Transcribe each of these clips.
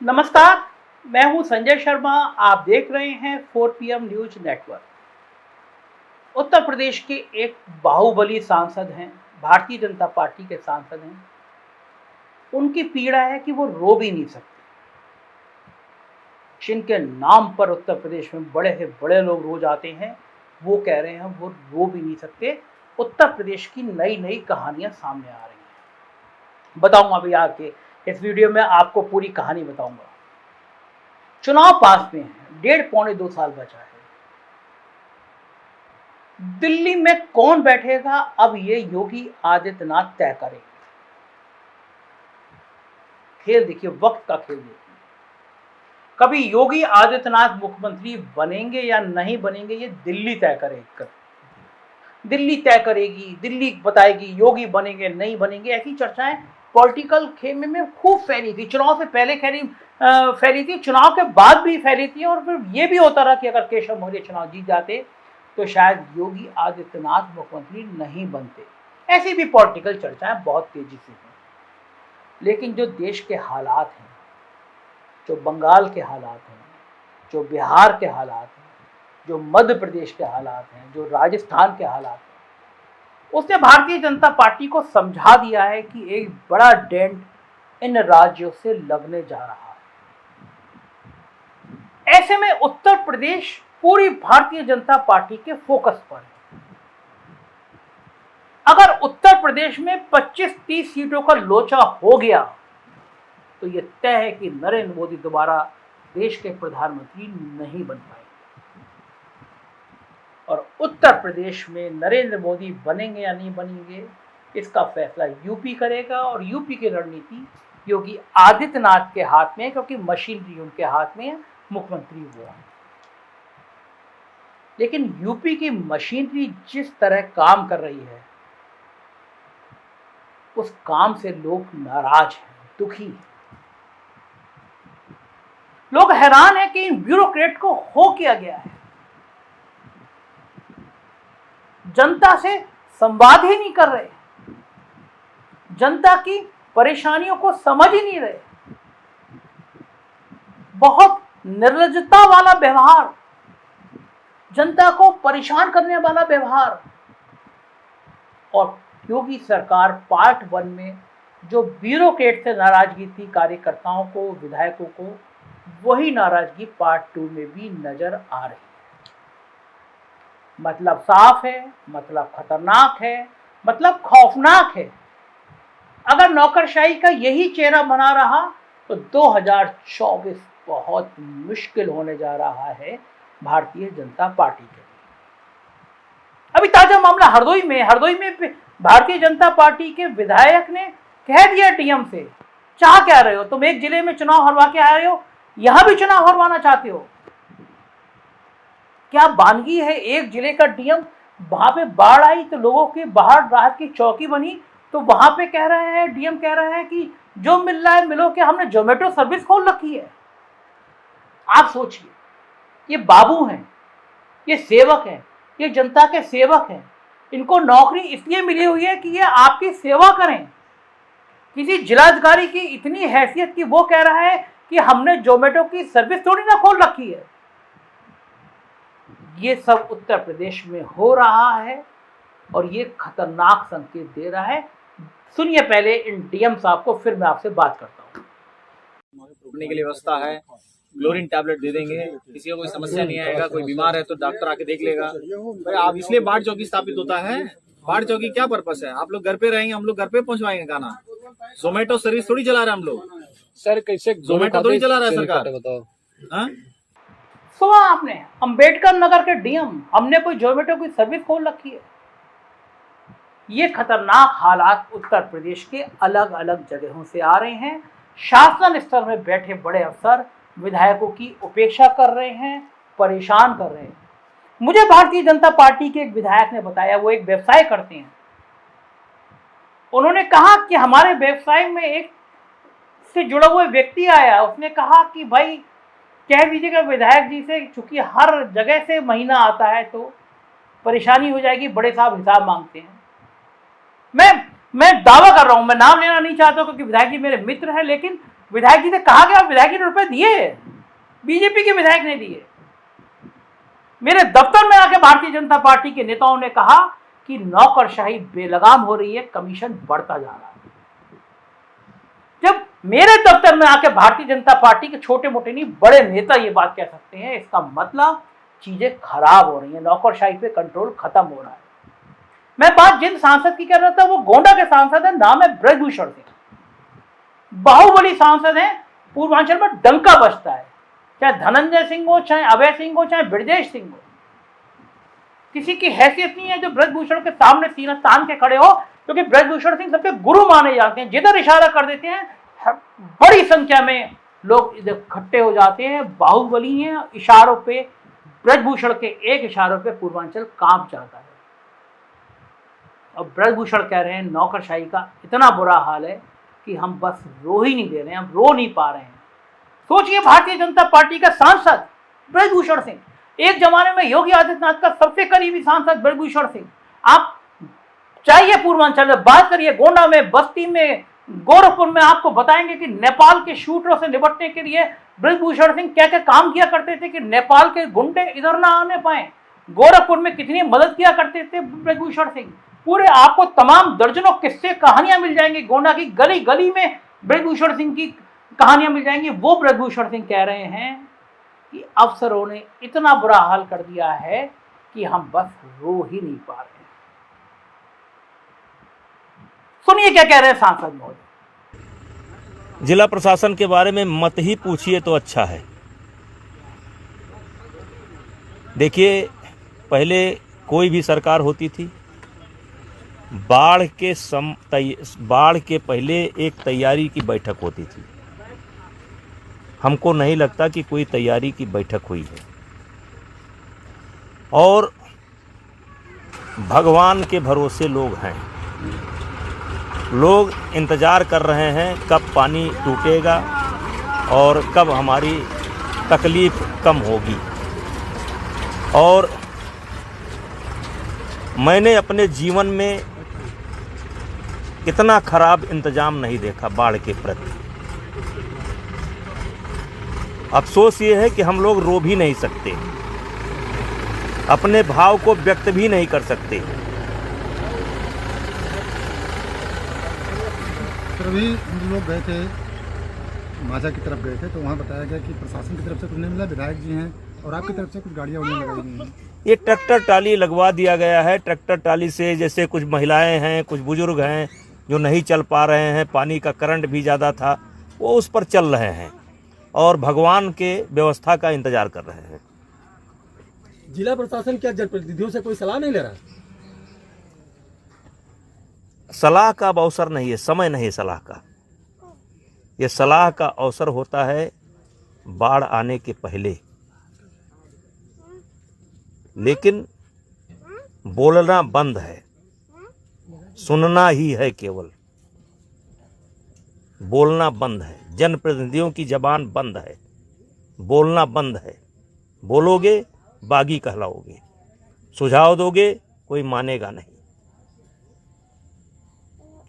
नमस्कार, मैं हूं संजय शर्मा। आप देख रहे हैं 4 PM news network. Uttar Pradesh के एक बाहुबली सांसद हैं, भारतीय जनता पार्टी के सांसद हैं। उनकी पीड़ा है कि वो रो भी नहीं सकते। जिनके नाम पर उत्तर प्रदेश में बड़े से बड़े लोग रोज आते हैं, वो कह रहे हैं वो रो भी नहीं सकते। उत्तर प्रदेश की नई नई कहानियां सामने आ रही हैं। बताऊंगा अभी आगे इस वीडियो में आपको पूरी कहानी बताऊंगा। चुनाव पास में है, 1.5-2 साल बचा है। दिल्ली में कौन बैठेगा अब ये योगी आदित्यनाथ तय करेंगे। खेल देखिए, वक्त का खेल देखिए। कभी योगी आदित्यनाथ मुख्यमंत्री बनेंगे या नहीं बनेंगे, ये दिल्ली तय करेगी। दिल्ली तय करेगी, दिल्ली बताएगी योगी बनेंगे नहीं बनेंगे। ऐसी चर्चाएं पॉलिटिकल खेमे में खूब फैली थी। चुनाव से पहले फैली थी, चुनाव के बाद भी फैली थी, और फिर ये भी होता रहा कि अगर केशव मौर्य चुनाव जीत जाते तो शायद योगी आदित्यनाथ मुख्यमंत्री नहीं बनते। ऐसी भी पॉलिटिकल चर्चाएं बहुत तेजी से हैं। लेकिन जो देश के हालात हैं, जो बंगाल के हालात हैं, जो बिहार के हालात हैं, जो मध्य प्रदेश के हालात हैं, जो राजस्थान के हालात हैं, उसने भारतीय जनता पार्टी को समझा दिया है कि एक बड़ा डेंट इन राज्यों से लगने जा रहा है। ऐसे में उत्तर प्रदेश पूरी भारतीय जनता पार्टी के फोकस पर है। अगर उत्तर प्रदेश में 25-30 सीटों का लोचा हो गया तो यह तय है कि नरेंद्र मोदी दोबारा देश के प्रधानमंत्री नहीं बन पाएंगे। और उत्तर प्रदेश में नरेंद्र मोदी बनेंगे या नहीं बनेंगे, इसका फैसला यूपी करेगा। और यूपी की रणनीति योगी आदित्यनाथ के हाथ में है, क्योंकि मशीनरी उनके हाथ में है, मुख्यमंत्री वो है। लेकिन यूपी की मशीनरी जिस तरह काम कर रही है, उस काम से लोग नाराज हैं, दुखी हैं। लोग हैरान हैं कि इन ब्यूरोक्रेट को हो किया गया है। जनता से संवाद ही नहीं कर रहे, जनता की परेशानियों को समझ ही नहीं रहे। बहुत निर्लज्जता वाला व्यवहार, जनता को परेशान करने वाला व्यवहार। और योगी सरकार पार्ट 1 में जो ब्यूरोक्रेट से नाराजगी थी कार्यकर्ताओं को, विधायकों को, वही नाराजगी पार्ट 2 में भी नजर आ रही है। मतलब साफ है, मतलब खतरनाक है, मतलब खौफनाक है। अगर नौकरशाही का यही चेहरा बना रहा तो 2024 बहुत मुश्किल होने जा रहा है भारतीय जनता पार्टी के लिए। अभी ताजा मामला हरदोई में भारतीय जनता पार्टी के विधायक ने कह दिया डीएम से, चाह क्या रहे हो तुम, एक जिले में चुनाव हरवा के आ रहे हो, यहां भी चुनाव हरवाना चाहते हो। क्या बानगी है, एक जिले का डीएम, वहां पे बाढ़ आई तो लोगों के बाहर राहत की चौकी बनी, तो वहां पे कह रहे हैं, डीएम कह रहे हैं कि जो मिल रहा है मिलो, कि हमने जोमेटो सर्विस खोल रखी है। आप सोचिए, ये बाबू हैं, ये सेवक हैं, ये जनता के सेवक हैं। इनको नौकरी इसलिए मिली हुई है कि ये आपकी सेवा करें। किसी जिलाधिकारी की इतनी हैसियत कि वो कह रहा है कि हमने जोमेटो की सर्विस थोड़ी ना खोल रखी है। ये सब उत्तर प्रदेश में हो रहा है और ये खतरनाक संकेत दे रहा है। सुनिए पहले इन डीएम साहब को, फिर मैं आपसे बात करता हूँ। रुकने के लिए व्यवस्था है, क्लोरीन टैबलेट दे देंगे, किसी को कोई समस्या नहीं आएगा। कोई बीमार है तो डॉक्टर आके देख लेगा। भाई आप इसलिए बाढ़ चौकी स्थापित होता है। बाढ़ चौकी क्या पर्पस है? आप लोग घर पे रहेंगे, हम लोग घर पे पहुंचवाएंगे खाना। जोमेटो सर्विस थोड़ी चला रहे हैं हम लोग। सर कैसे जोमेटो थोड़ी चला रहा है सरकार। बताओ। सुना आपने, अंबेडकर नगर के डीएम, हमने कोई जोमेटो की सर्विस खोल रखी है। ये खतरनाक हालात उत्तर प्रदेश के अलग अलग जगहों से आ रहे हैं। शासन स्तर में बैठे बड़े अफसर विधायकों की उपेक्षा कर रहे हैं, परेशान कर रहे हैं। मुझे भारतीय जनता पार्टी के एक विधायक ने बताया, वो एक व्यवसाय करते हैं। उन्होंने कहा कि हमारे व्यवसाय में एक से जुड़ा हुआ व्यक्ति आया, उसने कहा कि भाई कह दीजिएगा विधायक जी से, चूंकि हर जगह से महीना आता है तो परेशानी हो जाएगी, बड़े साहब हिसाब मांगते हैं। मैं दावा कर रहा हूं, मैं नाम लेना नहीं चाहता क्योंकि विधायक जी मेरे मित्र हैं, लेकिन विधायक जी से कहा गया, विधायक जी ने रुपए दिए, बीजेपी के विधायक ने दिए। मेरे दफ्तर में आके भारतीय जनता पार्टी के नेताओं ने कहा कि नौकरशाही बेलगाम हो रही है, कमीशन बढ़ता जा रहा है। जब मेरे दफ्तर में आके भारतीय जनता पार्टी के छोटे मोटे नहीं बड़े नेता ये बात कह सकते हैं, इसका मतलब चीजें खराब हो रही हैं, नौकरशाही पे कंट्रोल खत्म हो रहा है। मैं बात जिन सांसद की कर रहा था वो गोंडा के सांसद है, नाम है ब्रजभूषण सिंह, बाहुबली सांसद है, पूर्वांचल में डंका बजता है, चाहे धनंजय सिंह हो, चाहे अभय सिंह हो, चाहे ब्रजेश सिंह हो। किसी की हैसियत नहीं है जो ब्रजभूषण के सामने सीना तान के खड़े हो, क्योंकि ब्रजभूषण सिंह सबके गुरु माने जाते हैं। जिधर इशारा कर देते हैं बड़ी संख्या में लोग इधर इकट्ठे हो जाते हैं। बाहुबली हैं, इशारों पे, ब्रजभूषण के एक इशारों पे पूर्वांचल कांप जाता है। और ब्रजभूषण कह रहे हैं नौकरशाही का इतना बुरा हाल है कि हम बस रो ही नहीं दे रहे हैं, हम रो नहीं पा रहे हैं। सोचिए, भारतीय जनता पार्टी का सांसद ब्रजभूषण सिंह, एक जमाने में योगी आदित्यनाथ का सबसे करीबी सांसद ब्रजभूषण सिंह। आप चाहिए पूर्वांचल में बात करिए, गोंडा में, बस्ती में, गोरखपुर में, आपको बताएंगे कि नेपाल के शूटरों से निपटने के लिए ब्रजभूषण सिंह क्या क्या काम किया करते थे कि नेपाल के गुंडे इधर ना आने पाए। गोरखपुर में कितनी मदद किया करते थे ब्रजभूषण सिंह। पूरे आपको तमाम दर्जनों किस्से कहानियां मिल जाएंगी, गोंडा की गली गली में ब्रजभूषण सिंह की कहानियां मिल जाएंगी। वो ब्रजभूषण सिंह कह रहे हैं कि अफसरों ने इतना बुरा हाल कर दिया है कि हम बस रो ही नहीं पा रहे हैं। सुनिए क्या कह रहे हैं सांसद महोदय। जिला प्रशासन के बारे में मत ही पूछिए तो अच्छा है। देखिए, पहले कोई भी सरकार होती थी, बाढ़ के पहले एक तैयारी की बैठक होती थी। हमको नहीं लगता कि कोई तैयारी की बैठक हुई है। और भगवान के भरोसे लोग हैं, लोग इंतज़ार कर रहे हैं कब पानी टूटेगा और कब हमारी तकलीफ़ कम होगी। और मैंने अपने जीवन में इतना खराब इंतज़ाम नहीं देखा बाढ़ के प्रति। अफसोस ये है कि हम लोग रो भी नहीं सकते, अपने भाव को व्यक्त भी नहीं कर सकते। सर, अभी हम लोग गए थे, माझा की तरफ गए थे, तो वहाँ बताया गया कि प्रशासन की तरफ से कुछ नहीं मिला, विधायक जी हैं और आपकी तरफ से कुछ गाड़ियाँ उन्हें लगाई गई हैं। ये ट्रैक्टर ट्राली लगवा दिया गया है। ट्रैक्टर ट्राली से जैसे कुछ महिलाएं हैं, कुछ बुजुर्ग हैं जो नहीं चल पा रहे हैं, पानी का करंट भी ज़्यादा था, वो उस पर चल रहे हैं और भगवान के व्यवस्था का इंतजार कर रहे हैं। जिला प्रशासन क्या जनप्रतिनिधियों से कोई सलाह नहीं ले रहा? सलाह का अब अवसर नहीं है, समय नहीं है सलाह का। ये सलाह का अवसर होता है बाढ़ आने के पहले। लेकिन बोलना बंद है, सुनना ही है केवल। बोलना बंद है, जनप्रतिनिधियों की जबान बंद है, बोलना बंद है। बोलोगे बागी कहलाओगे, सुझाव दोगे कोई मानेगा नहीं।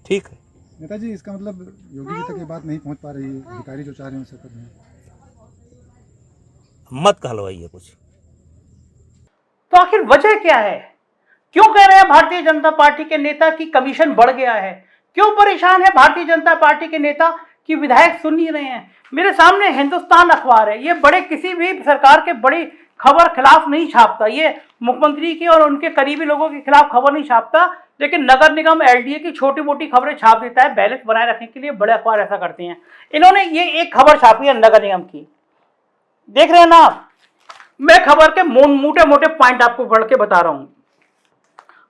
ठीक है नेताजी, इसका मतलब योगी जी तक ये बात नहीं पहुंच पा रही है, अधिकारी जो चाह रहे हैं उसे कर रहे हैं। मत कहलवाइए कुछ। तो आखिर वजह क्या है? क्यों कह रहे हैं भारतीय जनता पार्टी के नेता की कमीशन बढ़ गया है? क्यों परेशान है भारतीय जनता पार्टी के नेता कि विधायक सुन नहीं रहे हैं? मेरे सामने हिंदुस्तान अखबार है, ये बड़े किसी भी सरकार के बड़ी खबर खिलाफ नहीं छापता, ये मुख्यमंत्री की और उनके करीबी लोगों के खिलाफ खबर नहीं छापता, लेकिन नगर निगम एलडीए की छोटी मोटी खबरें छाप देता है बैलेंस बनाए रखने के लिए। बड़े अखबार ऐसा करते हैं। इन्होंने ये एक खबर छापी है नगर निगम की, देख रहे हैं ना आप? मैं खबर के मोटे मोटे पॉइंट आपको पढ़ के बता रहा हूं।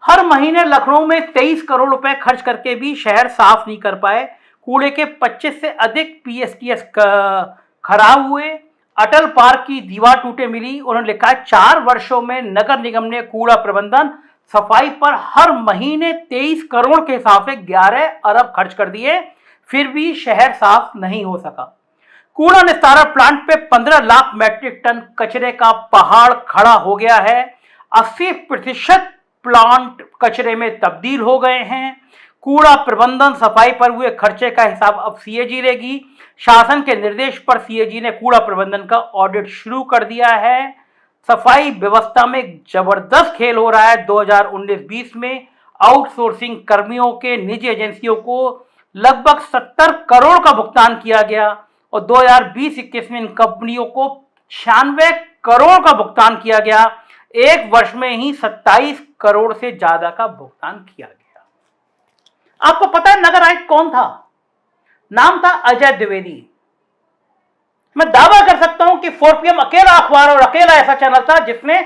हर महीने लखनऊ में 23 करोड़ रुपए खर्च करके भी शहर साफ नहीं कर पाए। कूड़े के 25 से अधिक पीएसटीएस खराब हुए। अटल पार्क की दीवार टूटे मिली। उन्होंने लिखा है 4 वर्षों में नगर निगम ने कूड़ा प्रबंधन सफाई पर हर महीने 23 करोड़ के हिसाब से 11 अरब खर्च कर दिए, फिर भी शहर साफ नहीं हो सका। कूड़ा निस्तारण प्लांट पे 15 लाख मैट्रिक टन कचरे का पहाड़ खड़ा हो गया है। 80% प्लांट कचरे में तब्दील हो गए हैं। कूड़ा प्रबंधन सफाई पर हुए खर्चे का हिसाब अब सीएजी लेगी। शासन के निर्देश पर सीएजी ने कूड़ा प्रबंधन का ऑडिट शुरू कर दिया है। सफाई व्यवस्था में जबरदस्त खेल हो रहा है। 2019-20 में आउटसोर्सिंग कर्मियों के निजी एजेंसियों को लगभग 70 करोड़ का भुगतान किया गया और 2020-21 में इन कंपनियों को 96 करोड़ का भुगतान किया गया। एक वर्ष में ही 27 करोड़ से ज्यादा का भुगतान किया गया। आपको पता है नगर आयुक्त कौन था? नाम था अजय द्विवेदी। मैं दावा कर सकता हूं कि 4PM अकेला अखबार और अकेला ऐसा चैनल था जिसने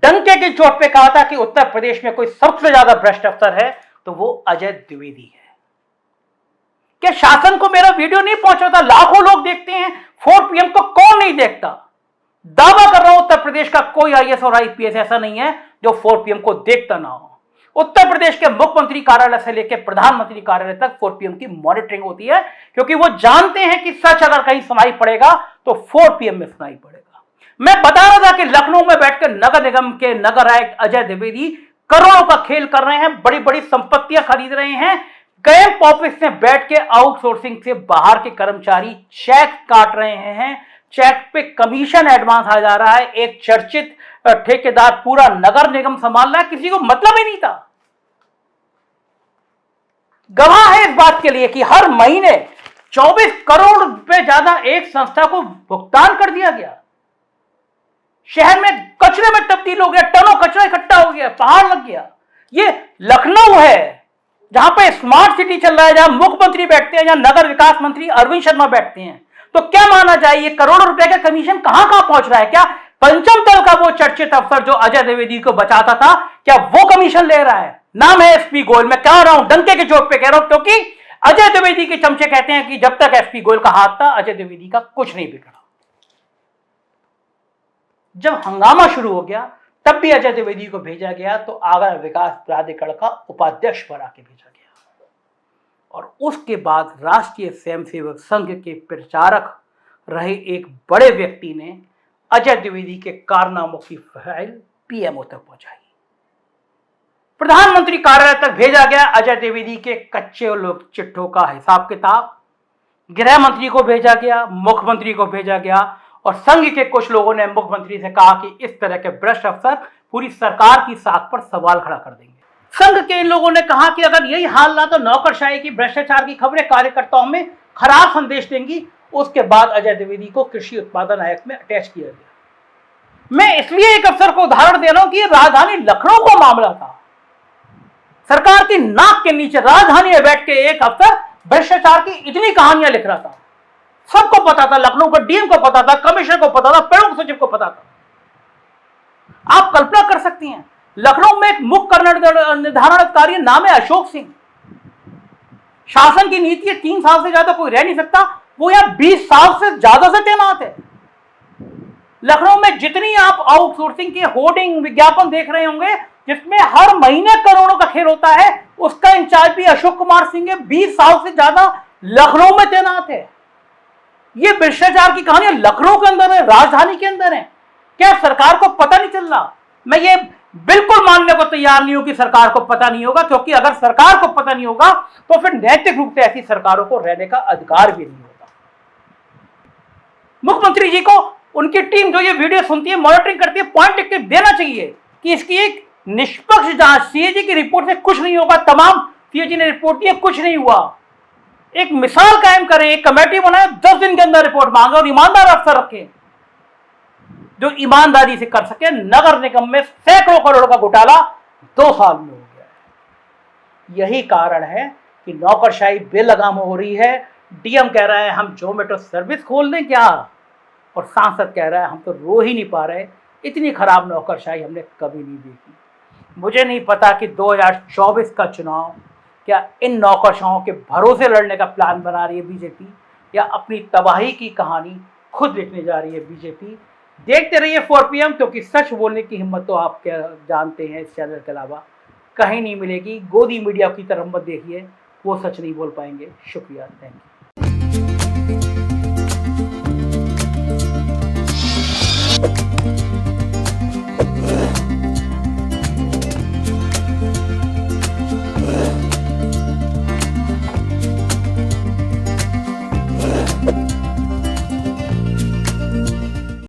डंके की चोट पे कहा था कि उत्तर प्रदेश में कोई सबसे ज्यादा भ्रष्ट अफसर है तो वो अजय द्विवेदी है। क्या शासन को मेरा वीडियो नहीं पहुंचा था? लाखों लोग देखते हैं, 4PM को कौन नहीं देखता? दावा कर रहा हूं उत्तर प्रदेश का कोई IAS और IPS ऐसा नहीं है जो 4PM को देखता ना हो। उत्तर प्रदेश के मुख्यमंत्री कार्यालय से लेकर प्रधानमंत्री कार्यालय तक 4PM की मॉनिटरिंग होती है, क्योंकि वो जानते हैं कि सच अगर कहीं सुनाई पड़ेगा तो 4PM में सुनाई पड़ेगा। मैं बता रहा था कि लखनऊ में बैठकर नगर निगम के नगर आयुक्त अजय द्विवेदी करोड़ों का खेल कर रहे हैं, बड़ी बड़ी संपत्तियां खरीद रहे हैं। कैंप ऑफिस में बैठ के आउटसोर्सिंग से बाहर के कर्मचारी चेक काट रहे हैं, चेक पे कमीशन एडवांस आ जा रहा है। एक चर्चित ठेकेदार पूरा नगर निगम संभाल रहा है, किसी को मतलब ही नहीं था। गवाह है इस बात के लिए कि हर महीने 24 करोड़ रुपए ज्यादा एक संस्था को भुगतान कर दिया गया। शहर में कचरे में तब्दील हो गया, टनों कचरा इकट्ठा हो गया, पहाड़ लग गया। ये लखनऊ है जहां पे स्मार्ट सिटी चल रहा है, जहां मुख्यमंत्री बैठते हैं, जहां नगर विकास मंत्री अरविंद शर्मा बैठते हैं। तो क्या माना जाए, ये करोड़ों रुपए का कमीशन कहां कहां पहुंच रहा है? क्या पंचम तल का वो चर्चित अफसर जो अजय द्विवेदी को बचाता था, क्या वो कमीशन ले रहा है? नाम है SP गोयल। मैं कह रहा हूं, डंके के चोट पे कह रहा हूं, क्योंकि अजय द्विवेदी के चमचे कहते हैं कि जब तक SP गोयल का हाथ था अजय द्विवेदी का कुछ नहीं बिगड़ा। जब हंगामा शुरू हो गया तब भी अजय द्विवेदी को भेजा गया, तो आगरा विकास प्राधिकरण का उपाध्यक्ष बना के भेजा गया। और उसके बाद राष्ट्रीय स्वयंसेवक संघ के प्रचारक रहे एक बड़े व्यक्ति ने अजय द्विवेदी के कारनामों की फाइल PMO तक पहुंचाई। प्रधानमंत्री कार्यालय तक भेजा गया अजय द्विवेदी के कच्चे लोग चिट्ठों का हिसाब किताब। गृह मंत्री को भेजा गया, मुख्यमंत्री को भेजा गया, और संघ के कुछ लोगों ने मुख्यमंत्री से कहा कि इस तरह के भ्रष्ट अफसर पूरी सरकार की साख पर सवाल खड़ा कर देंगे। संघ के इन लोगों ने कहा कि अगर यही हाल रहा तो नौकरशाही की, भ्रष्टाचार की खबरें कार्यकर्ताओं में खराब संदेश देंगी। उसके बाद अजय द्विवेदी को कृषि उत्पादन आयुक्त में अटैच किया गया। मैं इसलिए एक अफसर को उदाहरण दे रहा हूं कि राजधानी लखनऊ का मामला था। सरकार की नाक के नीचे राजधानी में बैठ के एक अफसर भ्रष्टाचार की इतनी कहानियां लिख रहा था। सबको पता था, लखनऊ का DM को पता था, कमिश्नर को पता था, प्रमुख सचिव को पता था। आप कल्पना कर सकती हैं, लखनऊ में एक मुख्य निर्धारण अधिकारी नाम है अशोक सिंह। शासन की नीति है 3 साल से ज्यादा कोई रह नहीं सकता, वो यहां 20 साल से ज्यादा से तैनात है। लखनऊ में जितनी आप आउटसोर्सिंग के होर्डिंग विज्ञापन देख रहे होंगे जिसमें हर महीने करोड़ों का खेल होता है, उसका इंचार्ज भी अशोक कुमार सिंह है। 20 साल से ज्यादा लखनऊ में तैनात है। ये भ्रष्टाचार की कहानी लखनऊ के अंदर है, राजधानी के अंदर है। क्या सरकार को पता नहीं चल रहा? मैं ये बिल्कुल मानने को तैयार नहीं हूं कि सरकार को पता नहीं होगा, क्योंकि अगर सरकार को पता नहीं होगा तो फिर नैतिक रूप से ऐसी सरकारों को रहने का अधिकार भी नहीं होगा। मुख्यमंत्री जी को उनकी टीम जो ये वीडियो सुनती है, मॉनिटरिंग करती है, पॉइंट लिख के देना चाहिए कि इसकी एक निष्पक्ष जांच, CAG की रिपोर्ट से कुछ नहीं होगा। तमाम CAG ने रिपोर्ट दी, कुछ नहीं हुआ। एक मिसाल कायम करें, एक कमेटी बनाए, 10 दिन के अंदर रिपोर्ट मांगे और ईमानदार अफसर रखें जो ईमानदारी से कर सके। नगर निगम में सैकड़ों करोड़ का घोटाला 2 साल में हो गया है। यही कारण है कि नौकरशाही बेलगाम हो रही है। DM कह रहा है हम जोमेटो सर्विस खोल दें क्या, और सांसद कह रहा है हम तो रो ही नहीं पा रहे। इतनी खराब नौकरशाही हमने कभी नहीं देखी। मुझे नहीं पता कि 2024 का चुनाव क्या इन नौकरशाहों के भरोसे लड़ने का प्लान बना रही है BJP, या अपनी तबाही की कहानी खुद लिखने जा रही है BJP। देखते रहिए 4PM, क्योंकि सच बोलने की हिम्मत तो आप क्या जानते हैं, इस चैनल के अलावा कहीं नहीं मिलेगी। गोदी मीडिया की तरफ मत देखिए, वो सच नहीं बोल पाएंगे। शुक्रिया, थैंक यू।